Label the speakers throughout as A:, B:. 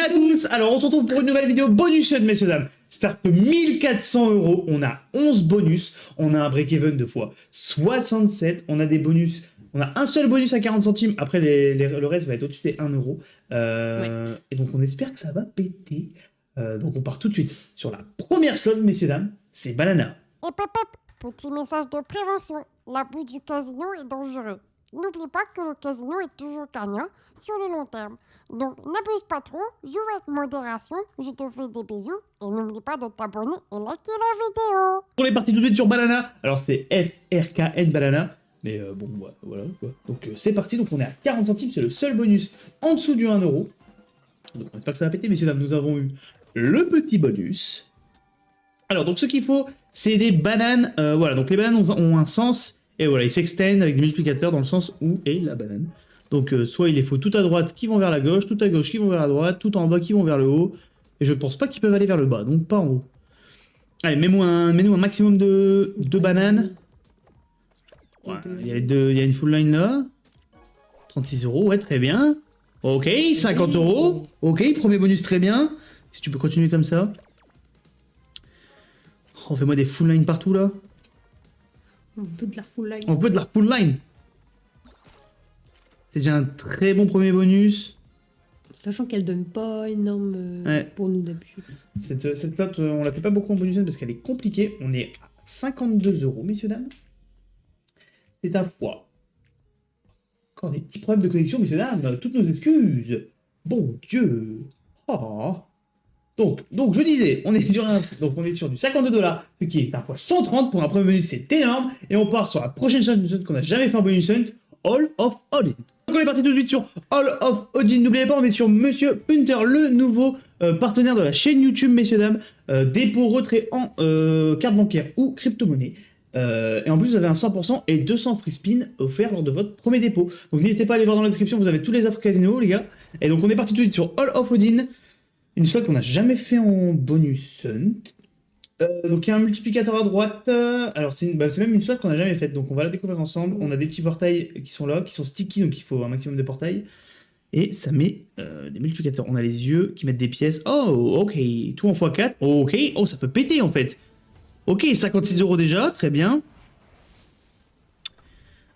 A: à tous. Alors on se retrouve pour une nouvelle vidéo bonus, messieurs dames. Start 1400 €, on a 11 bonus, on a un break-even de fois 67, on a des bonus, on a un seul bonus à 40 centimes, après le reste va être au-dessus des 1 €. Et donc on espère que ça va péter. Donc on part tout de suite sur la première slot, messieurs dames, c'est Banana.
B: Et petit message de prévention, l'abus du casino est dangereux. N'oublie pas que le casino est toujours gagnant sur le long terme. Donc n'abuse pas trop, joue avec modération, je te fais des bisous et n'oublie pas de t'abonner et liker la vidéo.
A: On est parti tout de suite sur Banana, alors c'est FRKN Banana, mais bon voilà quoi. Donc c'est parti, donc on est à 40 centimes, c'est le seul bonus en dessous du 1 €. Donc on espère que ça va péter, messieurs dames, nous avons eu le petit bonus. Alors donc ce qu'il faut, c'est des bananes, voilà, donc les bananes ont un sens, et voilà, ils s'extendent avec des multiplicateurs dans le sens où est la banane. Donc soit il les faut tout à droite qui vont vers la gauche, tout à gauche qui vont vers la droite, tout en bas qui vont vers le haut, et je pense pas qu'ils peuvent aller vers le bas, donc pas en haut. Allez, mets-nous un maximum de bananes. Ouais, il y a une full line là. 36 €, ouais, très bien. Ok, 50 €. Ok, premier bonus, très bien. Si tu peux continuer comme ça. Oh, fais-moi des full line partout là.
C: On veut de la full line.
A: On veut de la full line. C'est déjà un très bon premier bonus.
C: Sachant qu'elle donne pas énorme pour nous d'habitude.
A: Cette flotte, on la fait pas beaucoup en bonus parce qu'elle est compliquée. On est à 52 €, messieurs, dames. C'est à fois. Encore des petits problèmes de connexion, messieurs, dames. Toutes nos excuses. Bon Dieu. Oh. Donc je disais, on est sur du 52 $, ce qui est à fois 130 pour un premier bonus, c'est énorme. Et on part sur la prochaine challenge qu'on n'a jamais fait en bonus hunt, All of Odin. Donc on est parti tout de suite sur All of Odin. N'oubliez pas, on est sur Monsieur Hunter, le nouveau partenaire de la chaîne YouTube, messieurs, dames. Dépôt, retrait en carte bancaire ou crypto-monnaie. Et en plus, vous avez un 100% et 200 free spin offerts lors de votre premier dépôt. Donc n'hésitez pas à aller voir dans la description, vous avez tous les offres casino, les gars. Et donc on est parti tout de suite sur All of Odin. Une slot qu'on n'a jamais fait en bonus hunt. Donc il y a un multiplicateur à droite. Alors c'est même une slot qu'on n'a jamais faite. Donc on va la découvrir ensemble. On a des petits portails qui sont là, qui sont sticky, donc il faut un maximum de portails. Et ça met des multiplicateurs. On a les yeux qui mettent des pièces. Oh, ok. Tout en x4. Ok. Oh, ça peut péter en fait. Ok, 56 € déjà. Très bien.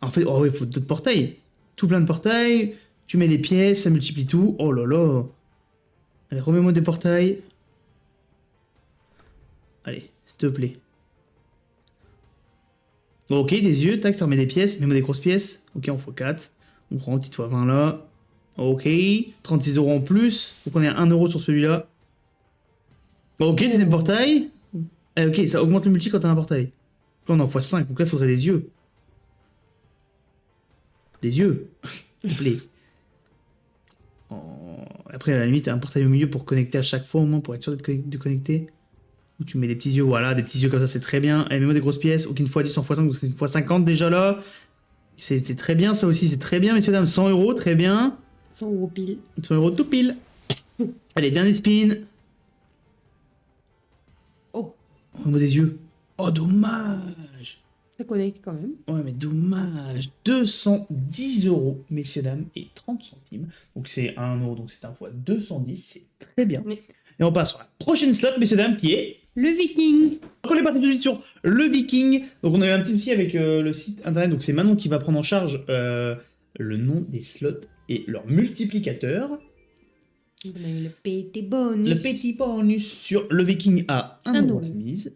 A: En fait, oh oui, il faut d'autres portails. Tout plein de portails. Tu mets les pièces, ça multiplie tout. Oh là là. Allez, remets-moi des portails. Allez, s'il te plaît. Ok, des yeux, tac, ça remet des pièces. Mets-moi des grosses pièces. Ok, on x4. On prend un petit fois 20 là. Ok, 36 € en plus. Donc on est à 1 € sur celui-là. Ok, deuxième portail. Ok, ça augmente le multi quand t'as un portail. Là, on est en x5, donc là, il faudrait des yeux. Des yeux, s'il te plaît. Après, à la limite, un portail au milieu pour connecter à chaque fois, au moins, pour être sûr de connecter. Ou tu mets des petits yeux, voilà, des petits yeux comme ça, c'est très bien. Allez, mets-moi des grosses pièces, aucune x10 en x5, donc c'est une x50 déjà là. C'est très bien, ça aussi, c'est très bien, messieurs, dames. 100 €, très bien.
C: 100 € pile.
A: 100 € tout pile. Allez, dernier spin.
C: Oh,
A: Mets-moi des yeux. Oh, dommage.
C: ça connecte quand même.
A: Ouais, mais dommage. 210 €, messieurs, dames, et 30 centimes. Donc c'est 1 €, donc c'est un fois 210, c'est très bien.
C: Oui.
A: Et on passe sur la prochaine slot, messieurs, dames, qui est...
C: Le viking.
A: Donc on est parti tout de suite sur le Viking. Donc on a eu un petit souci avec le site internet, donc c'est Manon qui va prendre en charge le nom des slots et leur multiplicateur.
C: On a eu le petit bonus.
A: Le petit bonus sur le Viking à 1 € de mise.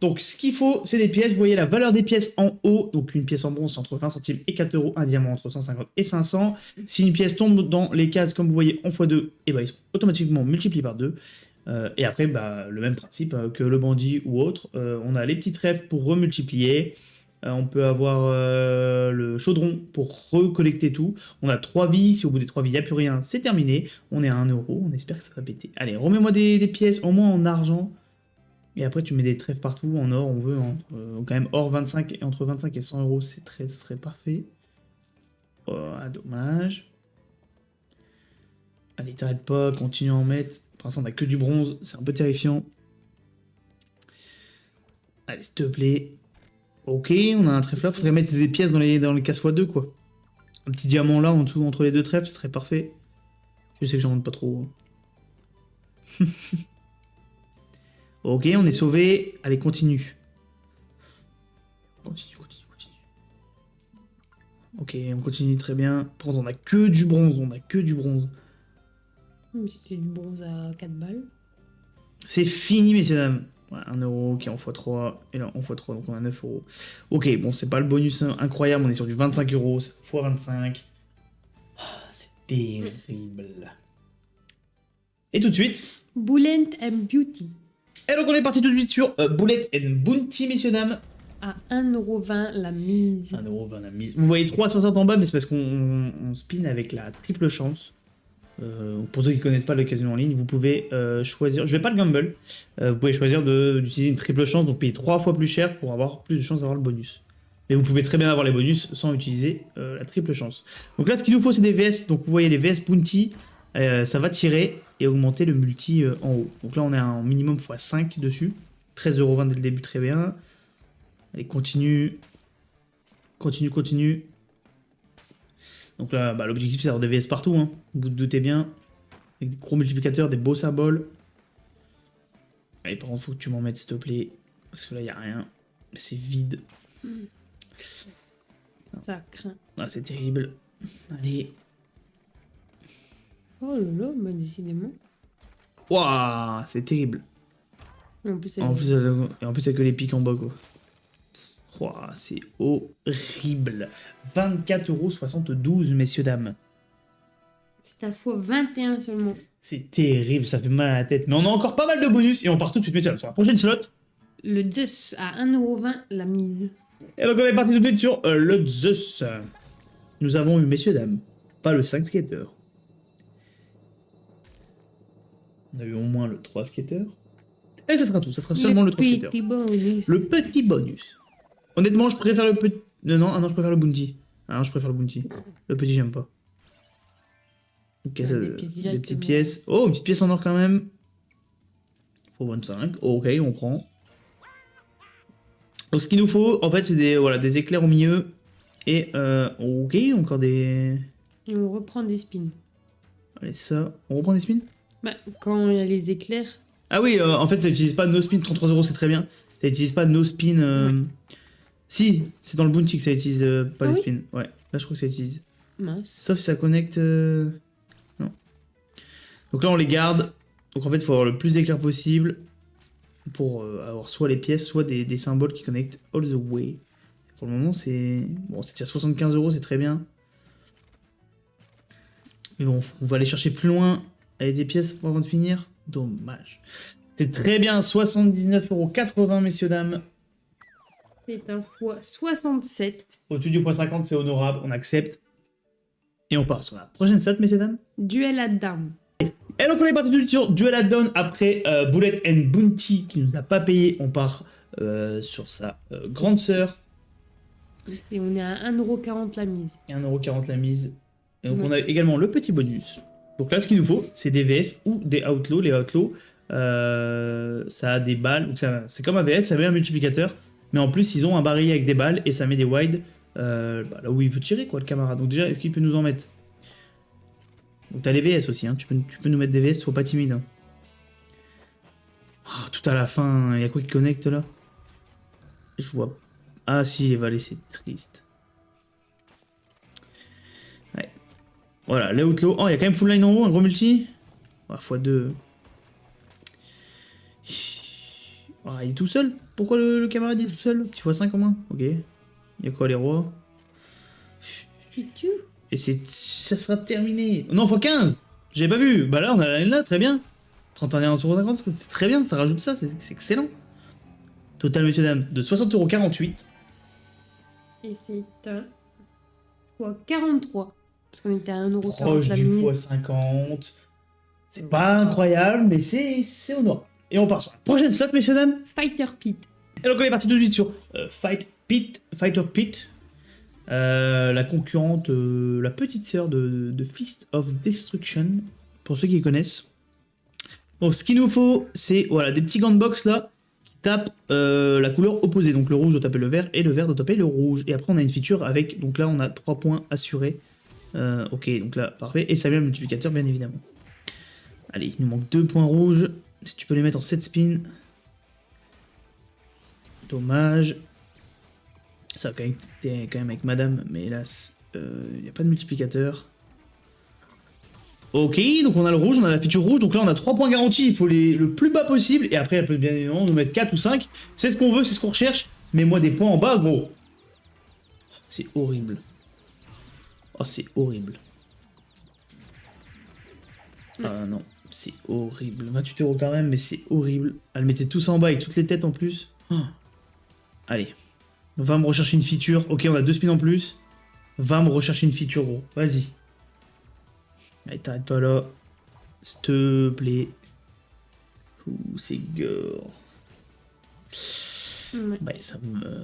A: Donc ce qu'il faut, c'est des pièces. Vous voyez la valeur des pièces en haut. Donc une pièce en bronze, c'est entre 20 centimes et 4 €. Un diamant entre 150 et 500. Si une pièce tombe dans les cases, comme vous voyez, en x2, et ben, ils sont automatiquement multipliés par 2. Et après, bah, le même principe que le bandit ou autre. On a les petits trèfles pour remultiplier. On peut avoir le chaudron pour recollecter tout. On a 3 vies. Si au bout des 3 vies, il n'y a plus rien, c'est terminé. On est à 1 €. On espère que ça va péter. Allez, remets-moi des pièces, au moins en argent. Et après, tu mets des trèfles partout, en or, on veut. Quand même, or 25, entre 25 et 100 €, ça serait parfait. Oh, dommage. Allez, t'arrêtes pas, continue à en mettre. Pour l'instant, on a que du bronze, c'est un peu terrifiant. Allez, s'il te plaît. Ok, on a un trèfle là, faudrait mettre des pièces dans les cases x2, quoi. Un petit diamant là, en dessous, entre les deux trèfles, ce serait parfait. Je sais que j'en monte pas trop. Ok, on est sauvé. Allez, continue. Continue. Ok, on continue très bien. Par contre, on a que du bronze.
C: Mais c'était du bronze à 4 balles.
A: C'est fini, messieurs, dames. Ouais, 1 euro, ok, en x3. Et là, en x3, donc on a 9 euros. Ok, bon, c'est pas le bonus incroyable. On est sur du 25 euros. x 25. C'est terrible. Et tout de suite.
C: Bullet and Beauty.
A: Et donc, on est parti tout de suite sur Bullet and Bounty, messieurs, dames.
C: À 1,20€ la mise.
A: 1,20€ la mise. Vous voyez 360 en bas, mais c'est parce qu'on spin avec la triple chance. Pour ceux qui ne connaissent pas le casino en ligne, vous pouvez choisir. Je vais pas le gamble. Vous pouvez choisir d'utiliser une triple chance, donc payer 3 fois plus cher pour avoir plus de chances d'avoir le bonus. Mais vous pouvez très bien avoir les bonus sans utiliser la triple chance. Donc là, ce qu'il nous faut, c'est des VS. Donc vous voyez les VS Bounty, ça va tirer et augmenter le multi en haut. Donc là, on est en minimum x5 dessus. 13,20€ dès le début, très bien. Allez, continue. Donc là, bah, l'objectif, c'est d'avoir des VS partout. Hein. Vous doutez bien. Avec des gros multiplicateurs, des beaux symboles. Allez, par contre, faut que tu m'en mettes, s'il te plaît. Parce que là, il n'y a rien. C'est vide.
C: Ça craint.
A: Ah, c'est terrible. Allez.
C: Oh là là, bah décidément.
A: Waouh, c'est terrible.
C: Et en plus,
A: En plus, il y a que les pics en bas, quoi. Ouah, c'est horrible. 24,72€, messieurs, dames.
C: c'est à fois 21 seulement.
A: C'est terrible, ça fait mal à la tête. Mais on a encore pas mal de bonus et on part tout de suite, messieurs, sur la prochaine slot.
C: Le Zeus à 1,20€ la mise.
A: Et donc on est parti tout de suite sur le Zeus. Nous avons eu, messieurs, dames, pas le 5 skater. On a eu au moins le 3 skater. Et ça sera tout, ça sera seulement le 3 skater.
C: Bonus.
A: Le petit bonus. Honnêtement, je préfère le petit... Non, je préfère le bounty. Ah non, je préfère le bounty. Le petit, j'aime pas. Ok, ça, des petites pièces. Oh, une petite pièce en or quand même. Faut 25. Ok, on prend. Donc ce qu'il nous faut, en fait, c'est des éclairs au milieu. Et, ok, encore des...
C: Et on reprend des spins.
A: Allez, ça. On reprend des spins?
C: Bah, quand il y a les éclairs.
A: Ah oui, en fait, ça utilise pas no spin. 33€, c'est très bien. Ça utilise pas no spin...
C: Ouais.
A: Si, c'est dans le bounty que ça utilise pas
C: Ah
A: les
C: oui
A: spins. Ouais, là je crois que ça utilise.
C: Mince.
A: Sauf si ça connecte... Non. Donc là on les garde. Donc en fait il faut avoir le plus d'éclairs possible pour avoir soit les pièces, soit des symboles qui connectent all the way. Pour le moment c'est... Bon, c'est déjà 75€, c'est très bien. Mais bon, on va aller chercher plus loin avec des pièces avant de finir. Dommage. C'est très bien, 79,80€, messieurs, dames.
C: C'est un fois 67.
A: Au-dessus du x50, c'est honorable, on accepte. Et on part sur la prochaine stat, messieurs, dames.
C: Duel à dames.
A: Et donc on est parti tout de suite sur Duel at Dawn après Bullet and Bounty qui nous a pas payé. On part sur sa grande sœur.
C: Et on est à 1,40€ la mise.
A: Et 1,40€ la mise. Et donc on a également le petit bonus. Donc là ce qu'il nous faut, c'est des VS ou des Outlaws. Les Outlaws, ça a des balles. C'est comme un VS, ça met un multiplicateur. Mais en plus ils ont un barillet avec des balles et ça met des wide là où il veut tirer, quoi, le camarade. Donc déjà, est-ce qu'il peut nous en mettre? Donc t'as les VS aussi, hein. Tu peux nous mettre des VS, sois pas timide. Hein. Oh, tout à la fin, il y a quoi qui connecte là? Je vois. Ah si, les valets, c'est triste. Ouais. Voilà, les outlaws. Oh, il y a quand même full line en haut, un gros multi. Oh, x2. Oh, il est tout seul. Pourquoi le camarade est tout seul? Petit x5 au moins. Ok. Il y a quoi les rois? Et ça sera terminé. Non, x15. J'avais pas vu. Bah là, on a la là, très bien. 31,50€, c'est très bien. Ça rajoute ça, c'est excellent. Total, messieurs, dames, de 60,48€.
C: Et c'est un fois 43. Parce qu'on était à 1,40€
A: Proche
C: la
A: du
C: mise.
A: x50. C'est pas incroyable, mais c'est honorable. Et on part sur la prochaine slot, messieurs, dames.
C: Fighter Pit.
A: Et donc on est parti tout de suite sur Fighter Pit. La concurrente, la petite sœur de Fist of Destruction, pour ceux qui connaissent. Donc ce qu'il nous faut, c'est voilà, des petits gants de boxe là, qui tapent la couleur opposée. Donc le rouge doit taper le vert et le vert doit taper le rouge. Et après on a une feature avec, donc là on a 3 points assurés. Ok, donc là, parfait. Et ça vient le multiplicateur, bien évidemment. Allez, il nous manque 2 points rouges. Si tu peux les mettre en 7 spins. Dommage. Ça va quand même avec madame, mais hélas, il n'y a pas de multiplicateur. Ok, donc on a le rouge, on a la feature rouge, donc là on a 3 points garantis, il faut les le plus bas possible, et après elle peut bien évidemment nous mettre 4 ou 5, c'est ce qu'on veut, c'est ce qu'on recherche, mais moi des points en bas, gros. C'est horrible. Oh, c'est horrible. Ah non, c'est horrible. 28 € quand même, mais c'est horrible. Elle mettait tout ça en bas avec toutes les têtes en plus. Oh. Allez, va me rechercher une feature. Ok, on a 2 spins en plus. Va me rechercher une feature, gros. Vas-y. Allez, t'arrêtes pas là. S'il te plaît. Ouh, c'est gore.
C: Ouais.
A: Ouais,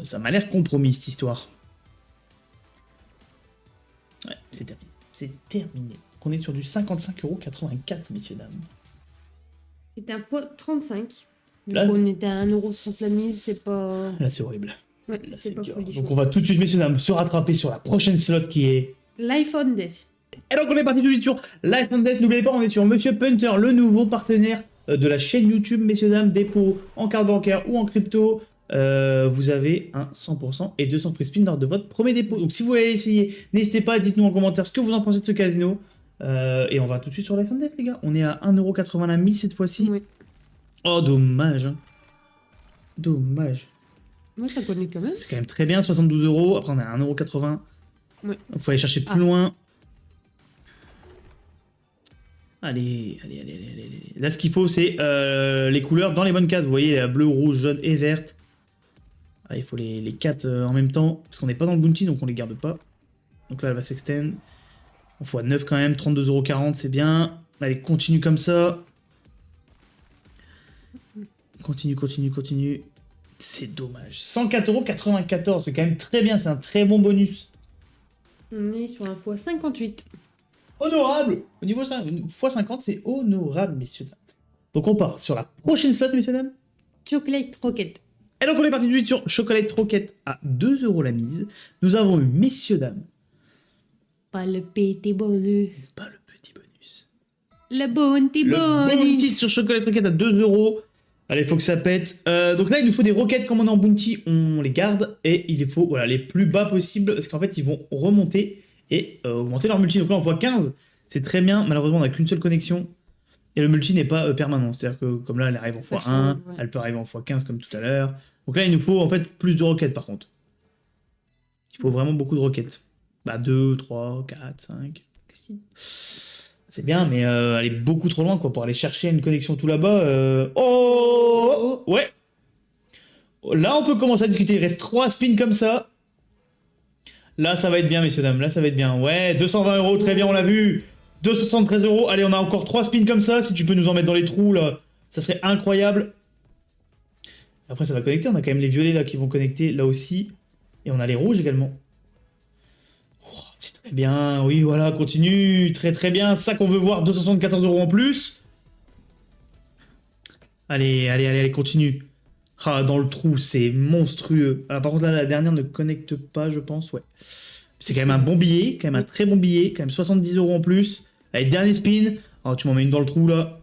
A: ça m'a l'air compromis, cette histoire. Ouais, c'est terminé. C'est terminé. Donc on est sur du 55,84 €, messieurs, dames.
C: C'est un fois 35. Vu
A: Là-
C: qu'on était à 1 € sur la mise, c'est pas...
A: Là, c'est horrible.
C: Ouais,
A: Là,
C: c'est pas
A: gore.
C: folichon.
A: Donc on va tout de suite, messieurs, dames, se rattraper sur la prochaine slot qui est...
C: L'iPhone Death.
A: Et donc on est parti tout de suite sur Life and Death. N'oubliez pas, on est sur Monsieur Punter, le nouveau partenaire de la chaîne YouTube, messieurs, dames, dépôt en carte bancaire ou en crypto. Vous avez un 100% et 200 free spin lors de votre premier dépôt. Donc si vous voulez essayer, n'hésitez pas, dites-nous en commentaire ce que vous en pensez de ce casino. Et on va tout de suite sur Life and Death, les gars. On est à 1,80 € la mise cette fois-ci.
C: Oui.
A: Oh, dommage. Hein. Dommage.
C: Moi, ça connaît quand même.
A: C'est quand même très bien, 72 €. Après, on est à 1,80 €.
C: Ouais.
A: Donc, faut aller chercher plus loin. Allez, allez, allez, allez, allez. Là, ce qu'il faut, c'est les couleurs dans les bonnes cases. Vous voyez, la bleue, rouge, jaune et verte. Ah, il faut les 4 en même temps. Parce qu'on n'est pas dans le bounty, donc on les garde pas. Donc là, elle va s'extend. On faut à 9 quand même, 32,40 €, c'est bien. Allez, continue comme ça. Continue, continue, continue. C'est dommage. 104,94 €, c'est quand même très bien, c'est un très bon bonus.
C: On est sur un fois 58.
A: Honorable. Au niveau x50, c'est honorable, messieurs, dames. Donc on part sur la prochaine slot, messieurs, dames.
C: Chocolate Rocket.
A: Et donc on est parti tout de suite sur Chocolate Rocket à 2 € la mise. Nous avons eu, messieurs, dames,
C: Pas le petit bonus.
A: pas le petit bonus.
C: Le bounty
A: Le
C: bonus.
A: bounty sur Chocolate Rocket à 2 €. Allez, faut que ça pète. Donc là, il nous faut des roquettes comme on est en bounty, on les garde. Et il faut voilà, les plus bas possibles, parce qu'en fait, ils vont remonter et augmenter leur multi. Donc là, on voit 15. C'est très bien. Malheureusement, on n'a qu'une seule connexion. Et le multi n'est pas permanent. C'est-à-dire que comme là, elle arrive en
C: Ça
A: x1,
C: change, ouais.
A: elle peut arriver en x15 comme tout à l'heure. Donc là, il nous faut en fait plus de roquettes par contre. Il faut vraiment beaucoup de roquettes. Bah 2, 3, 4, 5. C'est bien, mais elle est beaucoup trop loin quoi pour aller chercher une connexion tout là-bas. Oh ouais. Là, on peut commencer à discuter. Il reste 3 spins comme ça. Là, ça va être bien, messieurs, dames. Là, ça va être bien. Ouais, 220 €, très bien, on l'a vu. 273 €. Allez, on a encore 3 spins comme ça. Si tu peux nous en mettre dans les trous, là, ça serait incroyable. Après, ça va connecter. On a quand même les violets, là, qui vont connecter, là aussi. Et on a les rouges, également. Oh, c'est très bien. Oui, voilà, continue. Très, très bien. Ça qu'on veut voir. 274 € en plus. Allez, allez, allez, allez, continue. Ah, dans le trou, c'est monstrueux. Alors, par contre, là, la dernière ne connecte pas, je pense, ouais. C'est quand même un bon billet, quand même un très bon billet, quand même 70 € en plus. Allez, dernier spin. Oh, tu m'en mets une dans le trou, là.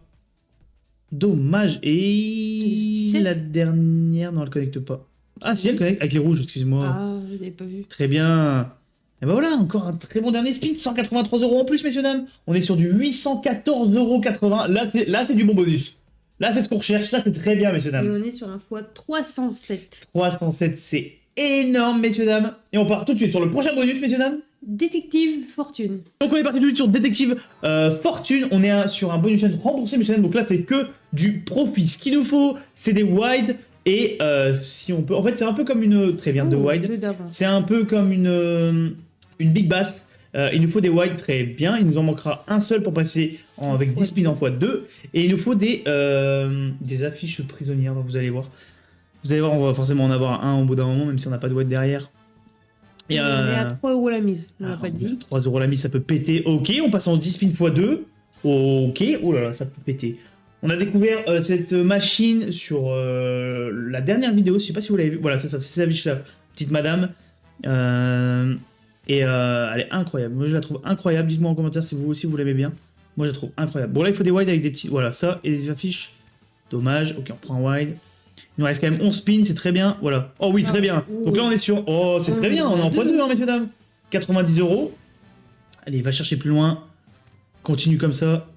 A: Dommage. Et la dernière, non, elle connecte pas. Ah, si, elle connecte avec les rouges, excusez-moi.
C: Ah, je l'avais pas vu.
A: Très bien. Et ben voilà, encore un très bon dernier spin. 183 € en plus, messieurs, dames. On est sur du 814,80 €. Là, c'est du bon bonus. Là, c'est ce qu'on recherche. Là, c'est très bien, messieurs,
C: Et
A: dames.
C: on est sur un fois 307.
A: 307, c'est énorme, messieurs, dames. Et on part tout de suite sur le prochain bonus, messieurs, dames.
C: Détective Fortune.
A: Donc, on est parti tout de suite sur Détective Fortune. On est sur un bonus remboursé, messieurs, dames. Donc là, c'est que du profit. Ce qu'il nous faut, c'est des wide. Et si on peut. En fait, c'est un peu comme une. Très bien, de wide.
C: Deux d'avance.
A: C'est un peu comme une big bass. Il nous faut des wide très bien. Il nous en manquera un seul pour passer avec 10 spins en x2. Et il nous faut des affiches prisonnières. Vous allez voir. Vous allez voir, on va forcément en avoir un au bout d'un moment, même si on n'a pas de wide derrière.
C: Et on est à 3 € la mise. On l'a pas dit.
A: 3 € la mise, ça peut péter. Ok, on passe en 10 spins x2. Ok, oh là là, ça peut péter. On a découvert cette machine sur la dernière vidéo. Je sais pas si vous l'avez vu. Voilà, c'est ça, c'est cette affiche-là. Petite madame. Et elle est incroyable. Moi, je la trouve incroyable. Dites-moi en commentaire si vous aussi vous l'aimez bien. Moi, je la trouve incroyable. Bon, là, il faut des wide avec des petits... Voilà, ça, et des affiches. Dommage. Ok, on prend un wide. Il nous reste quand même 11 spins, c'est très bien. Voilà. Oh oui, très bien. Donc là, on est sur... Oh, c'est très bien. On est en x2, hein, messieurs, dames. 90 €. Allez, va chercher plus loin. Continue comme ça.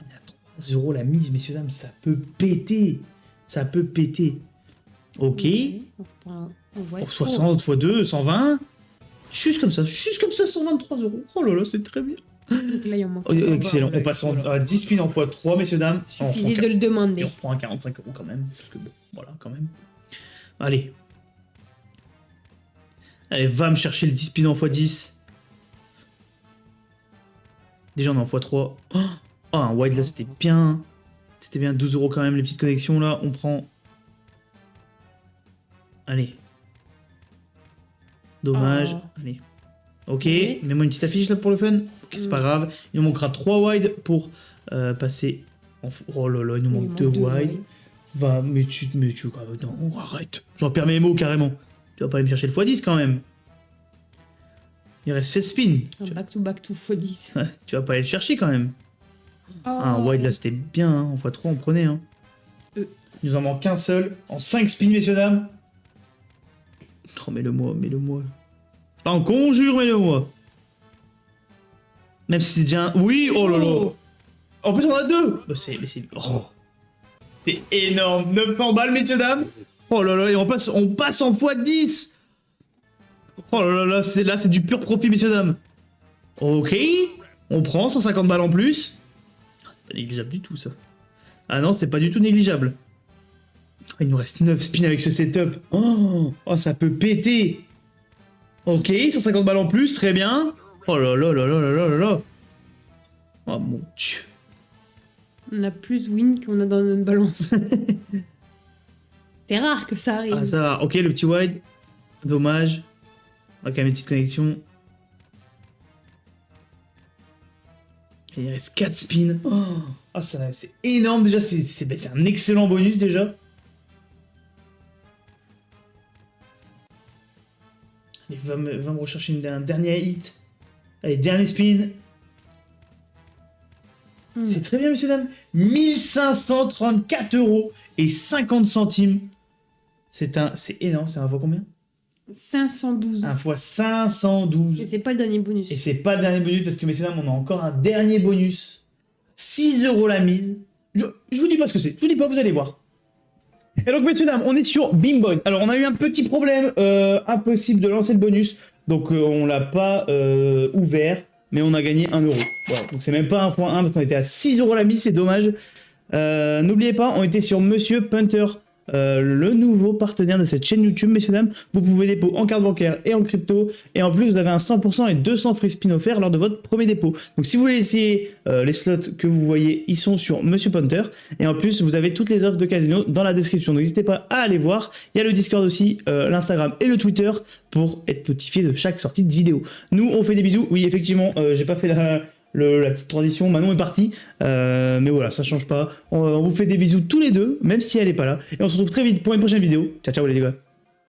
A: On est à 3 € la mise, messieurs, dames. Ça peut péter. Ça peut péter. Ok.
C: On reprend un wide.
A: Pour 60 x 2, 120. Juste comme ça, 123 €. Oh là là, c'est très bien.
C: Donc là, il en manque.
A: Oh, excellent. On passe à 10 spins en x3, messieurs, dames.
C: Suffisait de le demander.
A: Et on reprend un 45 € quand même. Parce que bon, voilà, quand même. Allez. Allez, va me chercher le 10 spins en x10. Déjà, on est en x3. Oh, un wide là, c'était bien. C'était bien, 12 € quand même, les petites connexions là. On prend. Allez. Dommage. Allez. Ok,
C: Oui.
A: mets-moi une petite affiche là pour le fun. Ok, c'est pas grave. Il nous manquera 3 wide pour passer en... Oh là là, il nous manque 2 wide. Va, mais tu... Non, arrête. J'en perds mes mots carrément. Tu vas pas aller me chercher le x10 quand même. Il reste 7 spins.
C: Back to x10.
A: Ouais, tu vas pas aller le chercher quand même.
C: Oh.
A: Un wide là, c'était bien. Hein. En x3, on prenait. Hein. Il nous en manque qu'un seul. En 5 spins, messieurs, dames. Oh, mets-le-moi, mets-le-moi. T'en conjure, mets-le-moi. Même si c'est déjà un... Oui, oh là là. En plus, on a 2. Oh, c'est énorme. 900 balles, messieurs, dames. Oh là là, et on passe en x10. Oh là là, là, c'est du pur profit, messieurs, dames. Ok. On prend 150 balles en plus. C'est pas négligeable du tout, ça. Ah non, c'est pas du tout négligeable. Il nous reste 9 spins avec ce setup. Oh, ça peut péter. Ok, 150 balles en plus, très bien. Oh là là là là là là là. Oh mon dieu.
C: On a plus win qu'on a dans notre balance. C'est rare que ça arrive.
A: Ah ça va, ok le petit wide. Dommage. On a quand même une petite connexion. Et il reste 4 spins. Oh, c'est énorme déjà, c'est un excellent bonus déjà. Allez, va me rechercher un dernier hit. Allez, dernier spin. C'est très bien, messieurs, dames. 1534 € et 50 centimes. C'est énorme. C'est un fois combien?
C: 512.
A: Un fois 512.
C: Et c'est pas le dernier bonus.
A: Et c'est pas le dernier bonus parce que, messieurs, dames, on a encore un dernier bonus. 6 € la mise. Je vous dis pas ce que c'est. Je vous dis pas, vous allez voir. Et donc, messieurs, dames, on est sur Beamboy. Alors, on a eu un petit problème. Impossible de lancer le bonus. Donc, on l'a pas ouvert. Mais on a gagné 1 €. Voilà. Donc, c'est même pas 1 x 1 parce qu'on était à 6 € la mise. C'est dommage. N'oubliez pas, on était sur Monsieur Punter. Le nouveau partenaire de cette chaîne YouTube, messieurs, dames. Vous pouvez dépôt en carte bancaire et en crypto. Et en plus, vous avez un 100% et 200 free spin offerts lors de votre premier dépôt. Donc, si vous voulez essayer les slots que vous voyez, ils sont sur Monsieur Punter. Et en plus, vous avez toutes les offres de casino dans la description. Donc, n'hésitez pas à aller voir. Il y a le Discord aussi, l'Instagram et le Twitter pour être notifié de chaque sortie de vidéo. Nous, on fait des bisous. Oui, effectivement, j'ai pas fait la petite transition, Manon est partie, mais voilà, ça change pas. On vous fait des bisous tous les deux, même si elle est pas là. Et on se retrouve très vite pour une prochaine vidéo. Ciao, ciao les gars.